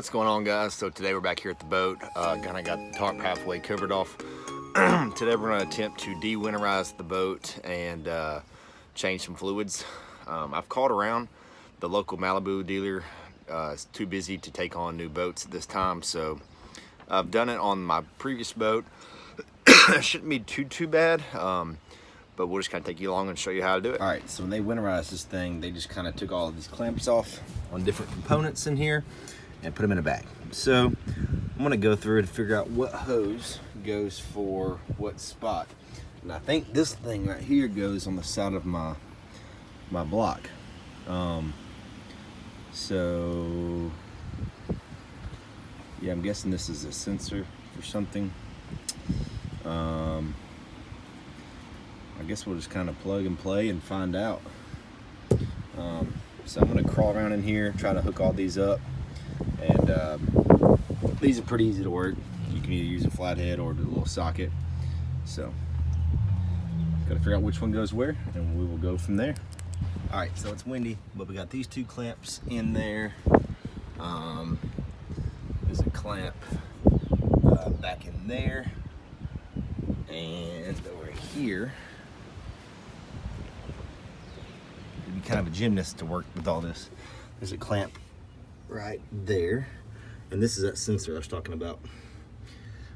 What's going on, guys? So today we're back here at the boat. Kind of got the tarp halfway covered off. Today we're going to attempt to de-winterize the boat and change some fluids. I've called around. The local Malibu dealer is too busy to take on new boats at this time, so I've done it on my previous boat. It shouldn't be too bad, but we'll just kind of take you along and show you how to do it. All right, so when they winterized this thing, they just kind of took all of these clamps off on different components in here and put them in a bag. So I'm gonna go through to figure out what hose goes for what spot. And I think this thing right here goes on the side of my block. So yeah, I'm guessing this is a sensor for something. I guess we'll just kind of plug and play and find out. So I'm gonna crawl around in here, try to hook all these up. And these are pretty easy to work. You can either use a flathead or a little socket. So, gotta figure out which one goes where, and we will go from there. All right, so it's windy, but we got these two clamps in there. There's a clamp back in there, and over here. You'd be kind of a gymnast to work with all this. There's a clamp right there, and this is that sensor I was talking about,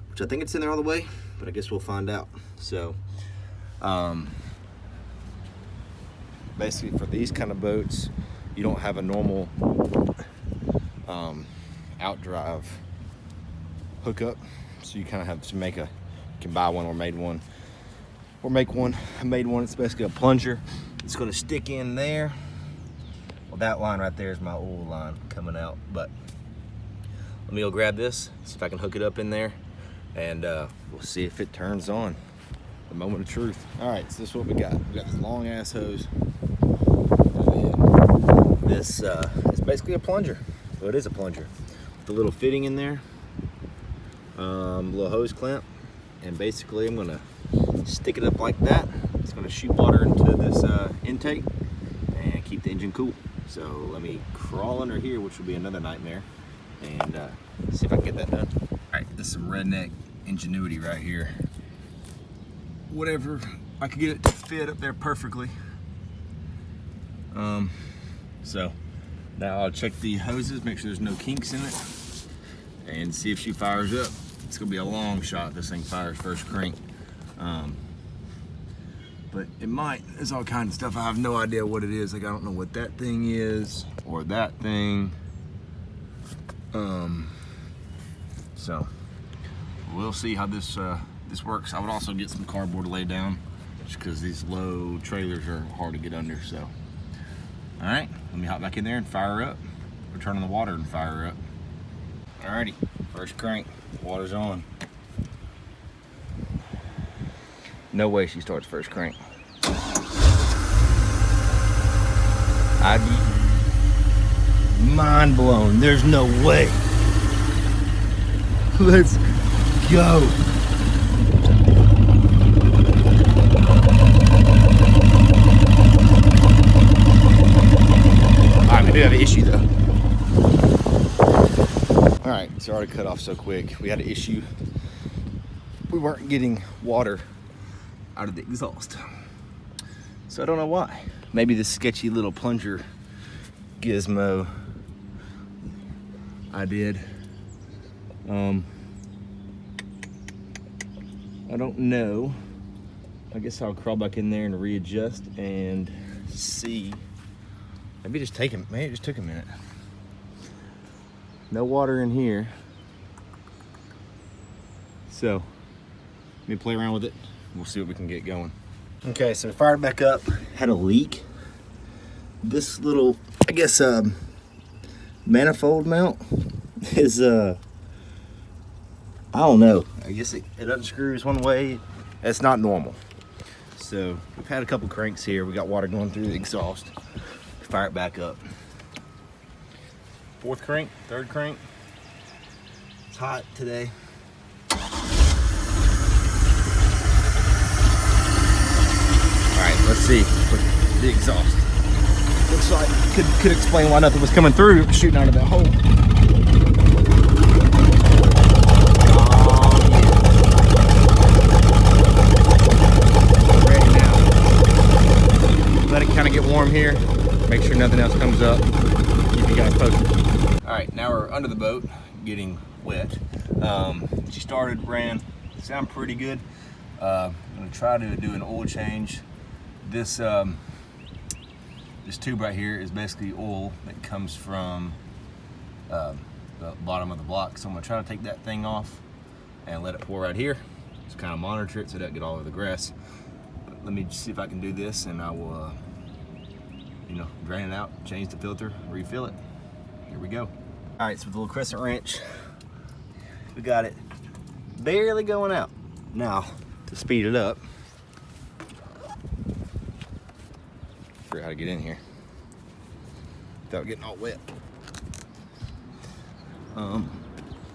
which I think it's in there all the way, but I guess we'll find out. So basically for these kind of boats, you don't have a normal outdrive hookup, so you kind of have to make you can buy one or make one. I made one. It's basically a plunger. It's going to stick in there. Well, that line right there is my oil line coming out, but let me go grab this, see if I can hook it up in there, and we'll see if it turns on. The moment of truth. All right, so this is what we got. We got this long ass hose, and then this is basically a plunger. So it is a plunger with a little fitting in there, little hose clamp, and basically I'm gonna stick it up like that. It's gonna shoot water into this intake and keep the engine cool. So let me crawl under here, which will be another nightmare, and see if I can get that done. All right, this is some redneck ingenuity right here. Whatever, I could get it to fit up there perfectly. So now I'll check the hoses, make sure there's no kinks in it, and see if she fires up. It's gonna be a long shot if this thing fires first crank. But it might. There's all kinds of stuff. I have no idea what it is. Like, I don't know what that thing is or that thing. So we'll see how this works. I would also get some cardboard to lay down, just because these low trailers are hard to get under. So, all right, let me hop back in there and fire her up. Or turn on the water and fire her up. Alrighty, first crank. Water's on. No way she starts first crank. I'd be mind blown. There's no way. Let's go. Alright, we do have an issue though. Alright, sorry to cut off so quick. We had an issue. We weren't getting water out of the exhaust. So I don't know why. Maybe this sketchy little plunger gizmo I did. I don't know. I guess I'll crawl back in there and readjust and see. Maybe it just took a minute. No water in here. So let me play around with it. We'll see what we can get going. Okay, so we fired back up. Had a leak. This little, I guess, manifold mount is, I don't know. I guess it unscrews one way. That's not normal. So we've had a couple cranks here. We got water going through the exhaust. Fire it back up. Fourth crank, third crank. It's hot today. Let's see the exhaust. Looks like could explain why nothing was coming through, shooting out of that hole. or under the boat, getting wet. She started, ran, sound pretty good. I'm gonna try to do an oil change. This tube right here is basically oil that comes from the bottom of the block. So I'm gonna try to take that thing off and let it pour right here. Just kind of monitor it so it doesn't get all over the grass. But let me see if I can do this, and I will, drain it out, change the filter, refill it. Here we go. All right, so with a little crescent wrench, we got it barely going out. Now, to speed it up, figure out how to get in here without getting all wet. I'm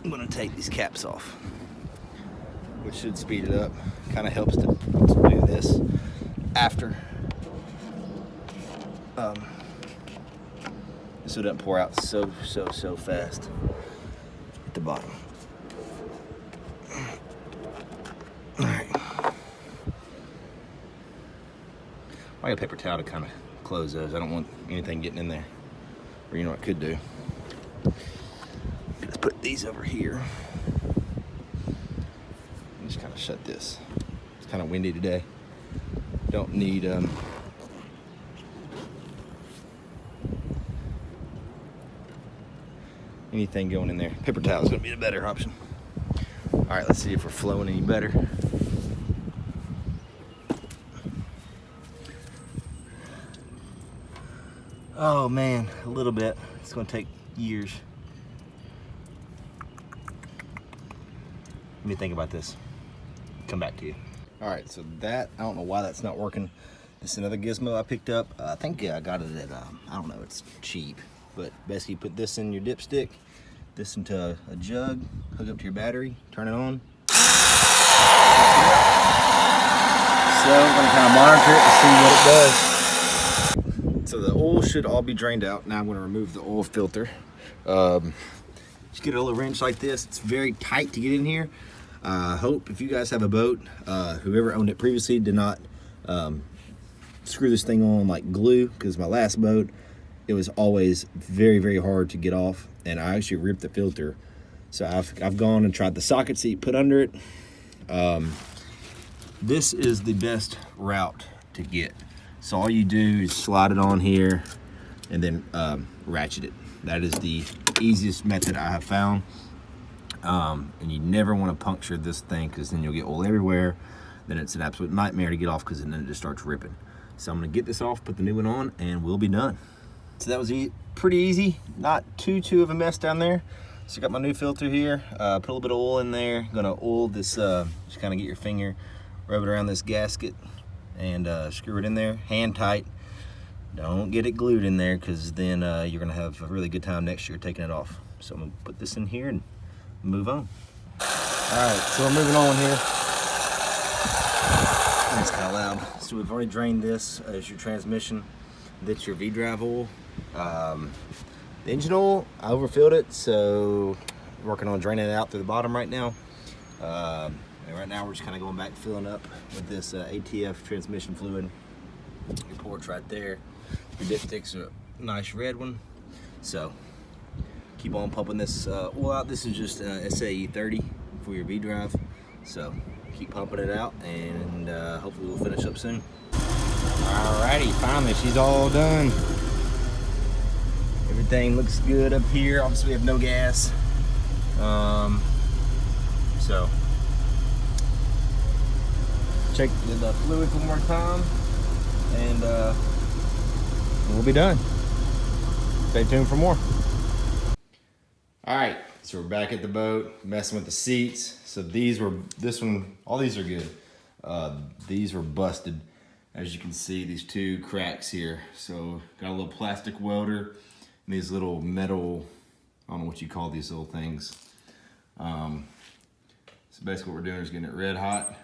gonna take these caps off, which should speed it up. Kind of helps to do this after. So it doesn't pour out so fast at the bottom. All right. I got a paper towel to kind of close those. I don't want anything getting in there. Or you know what I could do? Let's put these over here. Just kind of shut this. It's kind of windy today. Don't need anything going in there. Paper towel is going to be the better option. All right, let's see if we're flowing any better. Oh man, a little bit. It's going to take years. Let me think about this. Come back to you. All right, so that, I don't know why that's not working. This is another gizmo I picked up. I think I got it at, I don't know, it's cheap. But basically you put this in your dipstick, this into a jug, hook up to your battery, turn it on. So I'm gonna kind of monitor it to see what it does. So the oil should all be drained out. Now I'm gonna remove the oil filter. Just get a little wrench like this. It's very tight to get in here. I hope if you guys have a boat, whoever owned it previously did not screw this thing on like glue, because my last boat, it was always very hard to get off, and I actually ripped the filter. So I've gone and tried the socket seat put under it. This is the best route to get. So all you do is slide it on here and then ratchet it. That is the easiest method I have found. And you never want to puncture this thing, because then you'll get oil everywhere. Then it's an absolute nightmare to get off, because then it just starts ripping. So I'm gonna get this off, put the new one on, and we'll be done. So that was pretty easy, not too of a mess down there. So I got my new filter here, put a little bit of oil in there. Gonna oil this, just kind of get your finger, rub it around this gasket, and screw it in there, hand tight. Don't get it glued in there, because then you're gonna have a really good time next year taking it off. So I'm gonna put this in here and move on. All right, so we're moving on here. It's kind of loud. So we've already drained this as your transmission. That's your V-drive oil. The engine oil, I overfilled it, so working on draining it out through the bottom right now. And right now we're just kind of going back, filling up with this ATF transmission fluid. Your port's right there. Your dipstick's a nice red one. So keep on pumping this oil out. This is just SAE 30 for your V-drive. So keep pumping it out, and hopefully we'll finish up soon. Alrighty, finally she's all done. Everything looks good up here. Obviously we have no gas. So check the fluid one more time, and we'll be done. Stay tuned for more. All right, so we're back at the boat, messing with the seats. So all these are good. These were busted. As you can see, these two cracks here. So got a little plastic welder and these little metal, I don't know what you call these little things. So basically what we're doing is getting it red hot,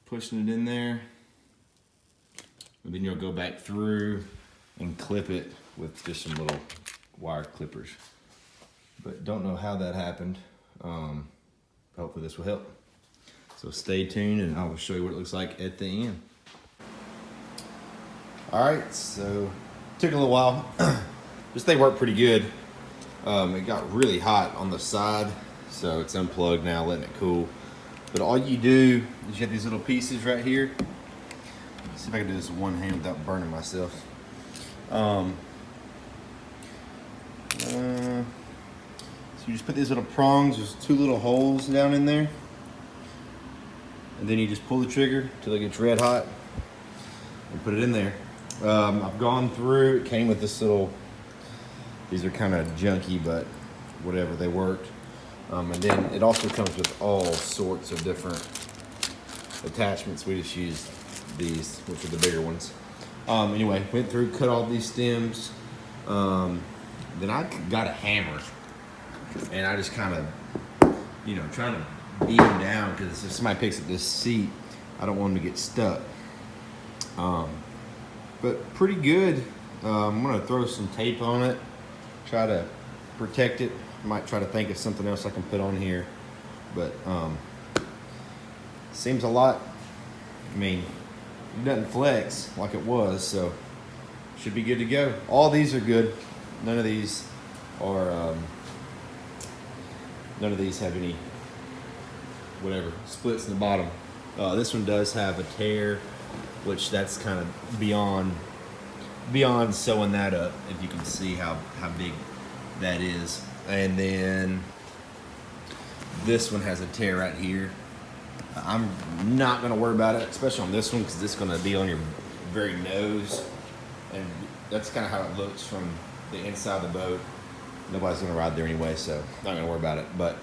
pushing it in there, and then you'll go back through and clip it with just some little wire clippers. But don't know how that happened. Hopefully this will help. So stay tuned, and I will show you what it looks like at the end. All right, so took a little while. This thing worked pretty good. It got really hot on the side, so it's unplugged now, letting it cool. But all you do is you have these little pieces right here. Let's see if I can do this with one hand without burning myself. So you just put these little prongs, there's 2 little holes down in there. And then you just pull the trigger till it gets red hot and put it in there. I've gone through, it came with this little, these are kind of junky, but whatever, they worked. And then it also comes with all sorts of different attachments. We just used these, which are the bigger ones. Anyway, went through, cut all these stems. Then I got a hammer, and I just kind of, you know, trying to beat them down, because if somebody picks up this seat, I don't want them to get stuck. But pretty good. I'm gonna throw some tape on it, try to protect it. Might try to think of something else I can put on here, but seems a lot. I mean, it doesn't flex like it was, so should be good to go. All these are good. None of these are. None of these have any whatever splits in the bottom. This one does have a tear, which that's kind of beyond sewing that up. If you can see how big that is. And then this one has a tear right here. I'm not gonna worry about it, especially on this one, because it's gonna be on your very nose. And that's kind of how it looks from the inside of the boat. Nobody's gonna ride there anyway, so not gonna worry about it. But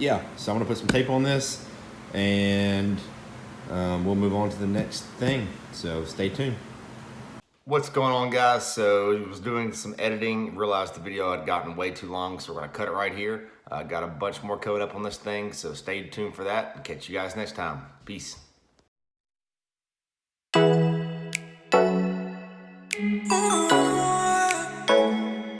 yeah, so I'm gonna put some tape on this, and we'll move on to the next thing. So stay tuned. What's going on, guys? So I was doing some editing, realized the video had gotten way too long, so we're gonna cut it right here. Got a bunch more code up on this thing, so stay tuned for that, and catch you guys next time. Peace. Oh.